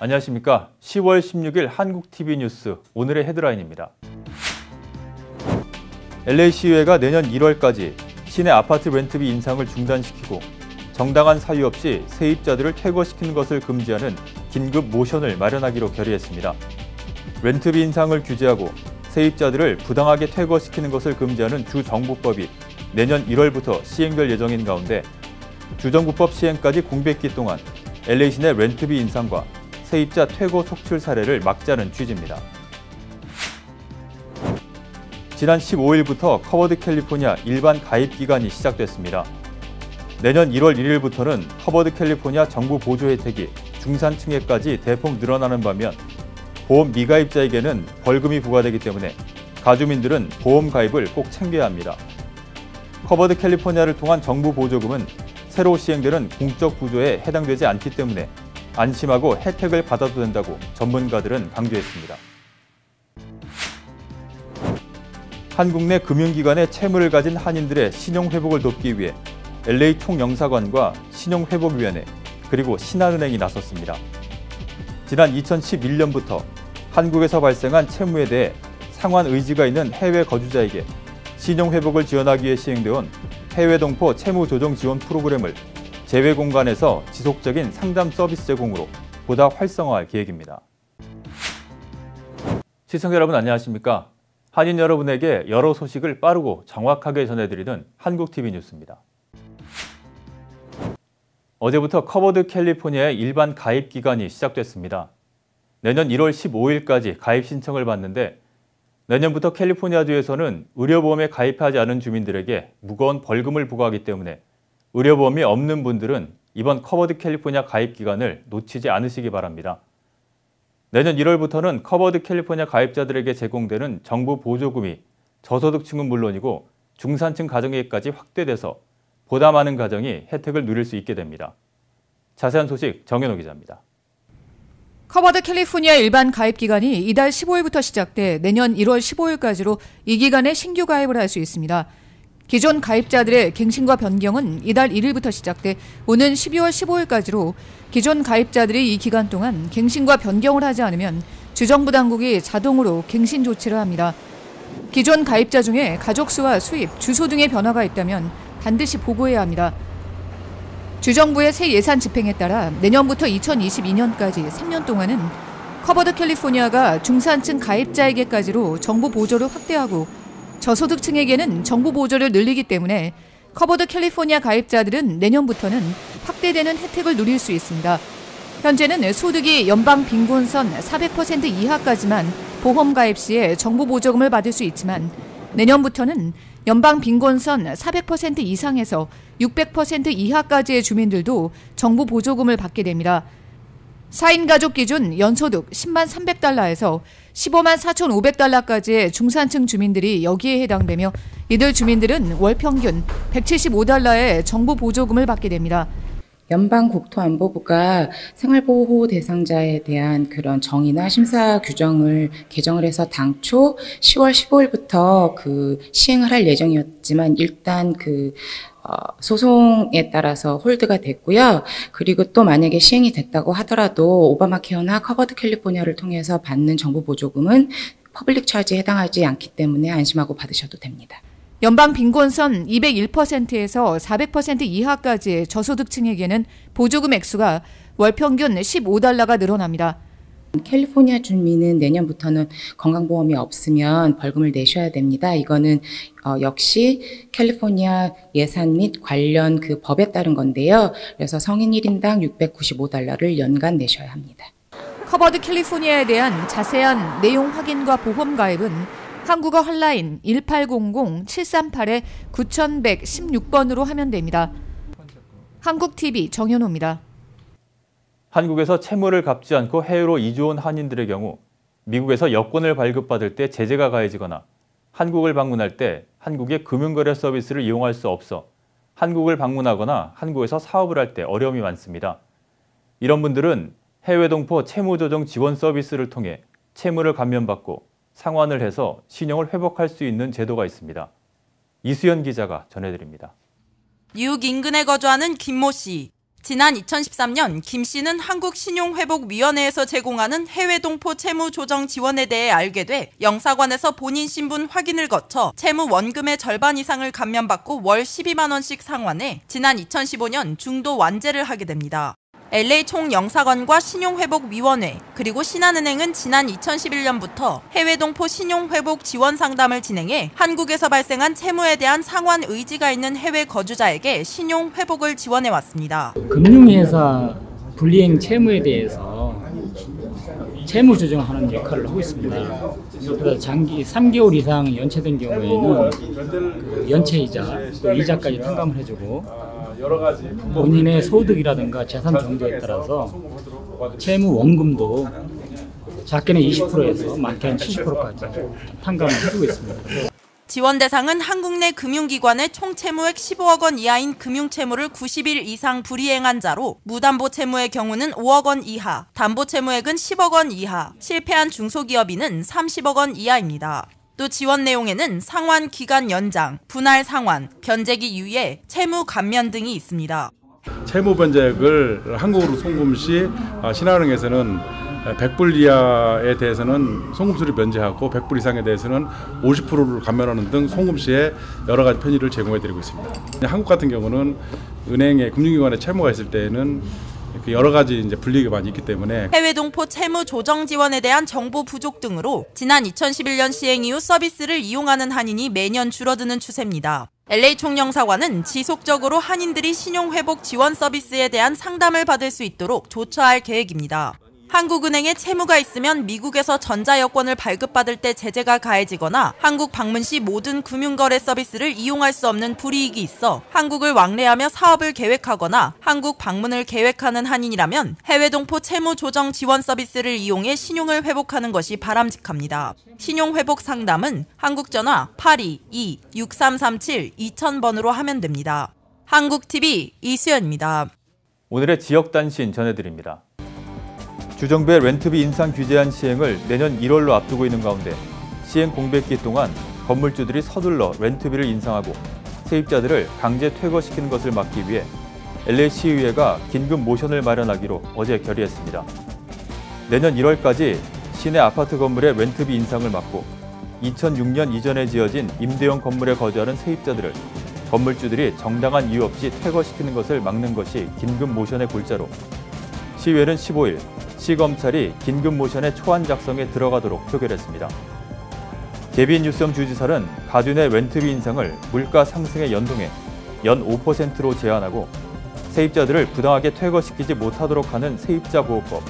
안녕하십니까. 10월 16일 한국TV 뉴스 오늘의 헤드라인입니다. LA시의회가 내년 1월까지 시내 아파트 렌트비 인상을 중단시키고 정당한 사유 없이 세입자들을 퇴거시키는 것을 금지하는 긴급 모션을 마련하기로 결의했습니다. 렌트비 인상을 규제하고 세입자들을 부당하게 퇴거시키는 것을 금지하는 주정부법이 내년 1월부터 시행될 예정인 가운데 주정부법 시행까지 공백기 동안 LA 시내 렌트비 인상과 세입자 퇴거 속출 사례를 막자는 취지입니다. 지난 15일부터 커버드 캘리포니아 일반 가입 기간이 시작됐습니다. 내년 1월 1일부터는 커버드 캘리포니아 정부 보조 혜택이 중산층에까지 대폭 늘어나는 반면 보험 미가입자에게는 벌금이 부과되기 때문에 가주민들은 보험 가입을 꼭 챙겨야 합니다. 커버드 캘리포니아를 통한 정부 보조금은 새로 시행되는 공적 부조에 해당되지 않기 때문에 안심하고 혜택을 받아도 된다고 전문가들은 강조했습니다. 한국 내 금융기관에 채무를 가진 한인들의 신용회복을 돕기 위해 LA 총영사관과 신용회복위원회 그리고 신한은행이 나섰습니다. 지난 2011년부터 한국에서 발생한 채무에 대해 상환 의지가 있는 해외 거주자에게 신용회복을 지원하기 위해 시행되어온 해외동포 채무조정 지원 프로그램을 재외공간에서 지속적인 상담 서비스 제공으로 보다 활성화할 계획입니다. 시청자 여러분 안녕하십니까? 한인 여러분에게 여러 소식을 빠르고 정확하게 전해드리는 한국TV 뉴스입니다. 어제부터 커버드 캘리포니아의 일반 가입 기간이 시작됐습니다. 내년 1월 15일까지 가입 신청을 받는데 내년부터 캘리포니아주에서는 의료보험에 가입하지 않은 주민들에게 무거운 벌금을 부과하기 때문에 의료보험이 없는 분들은 이번 커버드 캘리포니아 가입 기간을 놓치지 않으시기 바랍니다. 내년 1월부터는 커버드 캘리포니아 가입자들에게 제공되는 정부 보조금이 저소득층은 물론이고 중산층 가정에게까지 확대돼서 보다 많은 가정이 혜택을 누릴 수 있게 됩니다. 자세한 소식 정현호 기자입니다. 커버드 캘리포니아 일반 가입 기간이 이달 15일부터 시작돼 내년 1월 15일까지로 이 기간에 신규 가입을 할 수 있습니다. 기존 가입자들의 갱신과 변경은 이달 1일부터 시작돼 오는 12월 15일까지로 기존 가입자들이 이 기간 동안 갱신과 변경을 하지 않으면 주정부 당국이 자동으로 갱신 조치를 합니다. 기존 가입자 중에 가족 수와 수입, 주소 등의 변화가 있다면 반드시 보고해야 합니다. 주정부의 새 예산 집행에 따라 내년부터 2022년까지 3년 동안은 커버드 캘리포니아가 중산층 가입자에게까지로 정부 보조를 확대하고 저소득층에게는 정부 보조를 늘리기 때문에 커버드 캘리포니아 가입자들은 내년부터는 확대되는 혜택을 누릴 수 있습니다. 현재는 소득이 연방 빈곤선 400% 이하까지만 보험 가입 시에 정부 보조금을 받을 수 있지만 내년부터는 연방 빈곤선 400% 이상에서 600% 이하까지의 주민들도 정부 보조금을 받게 됩니다. 4인 가족 기준 연소득 10만 300달러에서 15만 4,500달러까지의 중산층 주민들이 여기에 해당되며 이들 주민들은 월 평균 175달러의 정부 보조금을 받게 됩니다. 연방국토안보부가 생활보호 대상자에 대한 그런 정의나 심사 규정을 개정을 해서 당초 10월 15일부터 시행을 할 예정이었지만 일단 소송에 따라서 홀드가 됐고요. 그리고 또 만약에 시행이 됐다고 하더라도 오바마 케어나 커버드 캘리포니아를 통해서 받는 정부 보조금은 퍼블릭 차지에 해당하지 않기 때문에 안심하고 받으셔도 됩니다. 연방 빈곤선 201%에서 400% 이하까지의 저소득층에게는 보조금 액수가 월 평균 15달러가 늘어납니다. 캘리포니아 주민은 내년부터는 건강보험이 없으면 벌금을 내셔야 됩니다. 이거는 역시 캘리포니아 예산 및 관련 법에 따른 건데요. 그래서 성인 1인당 695달러를 연간 내셔야 합니다. 커버드 캘리포니아에 대한 자세한 내용 확인과 보험 가입은 한국어 헐라인 1800-738-9116번으로 하면 됩니다. 한국TV 정현호입니다. 한국에서 채무를 갚지 않고 해외로 이주 온 한인들의 경우 미국에서 여권을 발급받을 때 제재가 가해지거나 한국을 방문할 때 한국의 금융거래 서비스를 이용할 수 없어 한국을 방문하거나 한국에서 사업을 할 때 어려움이 많습니다. 이런 분들은 해외동포 채무조정 지원 서비스를 통해 채무를 감면받고 상환을 해서 신용을 회복할 수 있는 제도가 있습니다. 이수연 기자가 전해드립니다. 뉴욕 인근에 거주하는 김모 씨. 지난 2013년 김 씨는 한국신용회복위원회에서 제공하는 해외 동포 채무 조정 지원에 대해 알게 돼 영사관에서 본인 신분 확인을 거쳐 채무 원금의 절반 이상을 감면받고 월 12만 원씩 상환해 지난 2015년 중도 완제를 하게 됩니다. LA 총영사관과 신용회복위원회 그리고 신한은행은 지난 2011년부터 해외 동포 신용회복 지원 상담을 진행해 한국에서 발생한 채무에 대한 상환 의지가 있는 해외 거주자에게 신용회복을 지원해왔습니다. 금융회사 불이행 채무에 대해서 채무 조정하는 역할을 하고 있습니다. 그래서 장기 3개월 이상 연체된 경우에는 그 연체이자 또 이자까지 탕감을 해주고 본인의 소득이라든가 재산 정도에 따라서 채무 원금도 작게는 20%에서 많게는 70%까지 탕감을 해주고 있습니다. 지원 대상은 한국 내 금융기관의 총 채무액 15억 원 이하인 금융채무를 90일 이상 불이행한 자로 무담보 채무의 경우는 5억 원 이하, 담보 채무액은 10억 원 이하, 실패한 중소기업인은 30억 원 이하입니다. 또 지원 내용에는 상환 기간 연장, 분할 상환, 변제기 유예, 채무 감면 등이 있습니다. 채무 변제액을 한국으로 송금 시 신한은행에서는 100불 이하에 대해서는 송금수를 면제하고 100불 이상에 대해서는 50%를 감면하는 등 송금 시에 여러 가지 편의를 제공해드리고 있습니다. 한국 같은 경우는 은행에 금융기관에 채무가 있을 때에는 여러 가지 이제 불리기가 많이 있기 때문에 해외 동포 채무 조정 지원에 대한 정보 부족 등으로 지난 2011년 시행 이후 서비스를 이용하는 한인이 매년 줄어드는 추세입니다. LA 총영사관은 지속적으로 한인들이 신용회복 지원 서비스에 대한 상담을 받을 수 있도록 조처할 계획입니다. 한국은행에 채무가 있으면 미국에서 전자여권을 발급받을 때 제재가 가해지거나 한국 방문 시 모든 금융거래 서비스를 이용할 수 없는 불이익이 있어 한국을 왕래하며 사업을 계획하거나 한국 방문을 계획하는 한인이라면 해외 동포 채무 조정 지원 서비스를 이용해 신용을 회복하는 것이 바람직합니다. 신용회복 상담은 한국전화 822-6337-2000번으로 하면 됩니다. 한국TV 이수연입니다. 오늘의 지역 단신 전해드립니다. 주정부의 렌트비 인상 규제안 시행을 내년 1월로 앞두고 있는 가운데 시행 공백기 동안 건물주들이 서둘러 렌트비를 인상하고 세입자들을 강제 퇴거시키는 것을 막기 위해 LA시의회가 긴급 모션을 마련하기로 어제 결의했습니다. 내년 1월까지 시내 아파트 건물의 렌트비 인상을 막고 2006년 이전에 지어진 임대형 건물에 거주하는 세입자들을 건물주들이 정당한 이유 없이 퇴거시키는 것을 막는 것이 긴급 모션의 골자로 시의회는 15일 시검찰이 긴급 모션의 초안 작성에 들어가도록 표결했습니다. 계빈 뉴섬 주지사는 가주 내 렌트비 인상을 물가 상승에 연동해 연 5%로 제한하고 세입자들을 부당하게 퇴거시키지 못하도록 하는 세입자보호법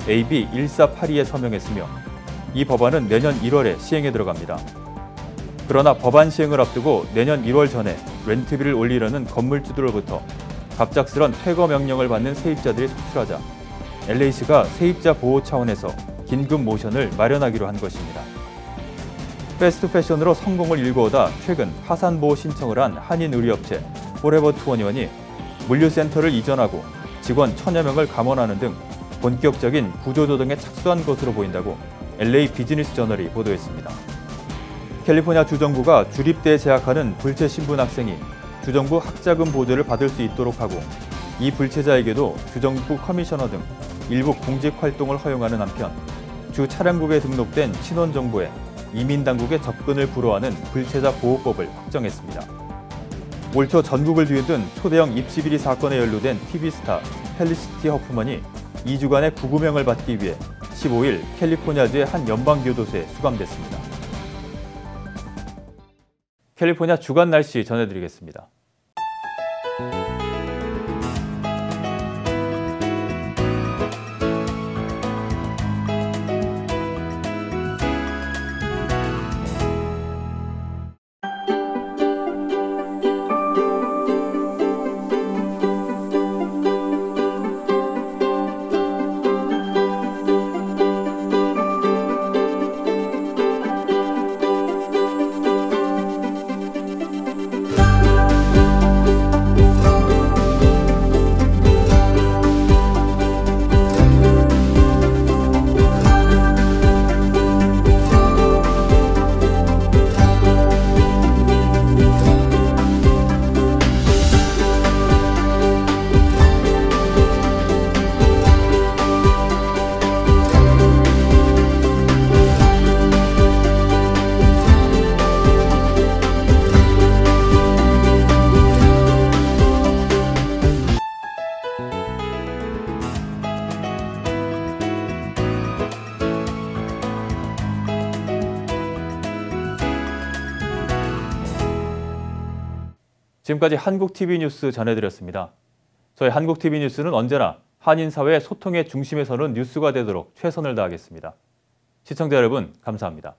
AB 1482에 서명했으며 이 법안은 내년 1월에 시행에 들어갑니다. 그러나 법안 시행을 앞두고 내년 1월 전에 렌트비를 올리려는 건물주들로부터 갑작스런 퇴거 명령을 받는 세입자들이 속출하자 LA시가 세입자 보호 차원에서 긴급 모션을 마련하기로 한 것입니다. 패스트 패션으로 성공을 일궈오다 최근 파산보호 신청을 한 한인 의류업체 포레버21이 물류센터를 이전하고 직원 1000여 명을 감원하는 등 본격적인 구조조정에 착수한 것으로 보인다고 LA 비즈니스 저널이 보도했습니다. 캘리포니아 주정부가 주립대에 재학하는 불체 신분 학생이 주정부 학자금 보조를 받을 수 있도록 하고 이 불체자에게도 주정부 커미셔너 등 일부 공직 활동을 허용하는 한편 주 차량국에 등록된 신원정보에 이민당국의 접근을 불허하는 불체자 보호법을 확정했습니다. 올 초 전국을 뒤흔든 초대형 입시비리 사건에 연루된 TV스타 펠리시티 허프먼이 2주간의 구금형을 받기 위해 15일 캘리포니아주의 한 연방교도소에 수감됐습니다. 캘리포니아 주간 날씨 전해드리겠습니다. 지금까지 한국TV뉴스 전해드렸습니다. 저희 한국TV뉴스는 언제나 한인사회 소통의 중심에 서는 뉴스가 되도록 최선을 다하겠습니다. 시청자 여러분, 감사합니다.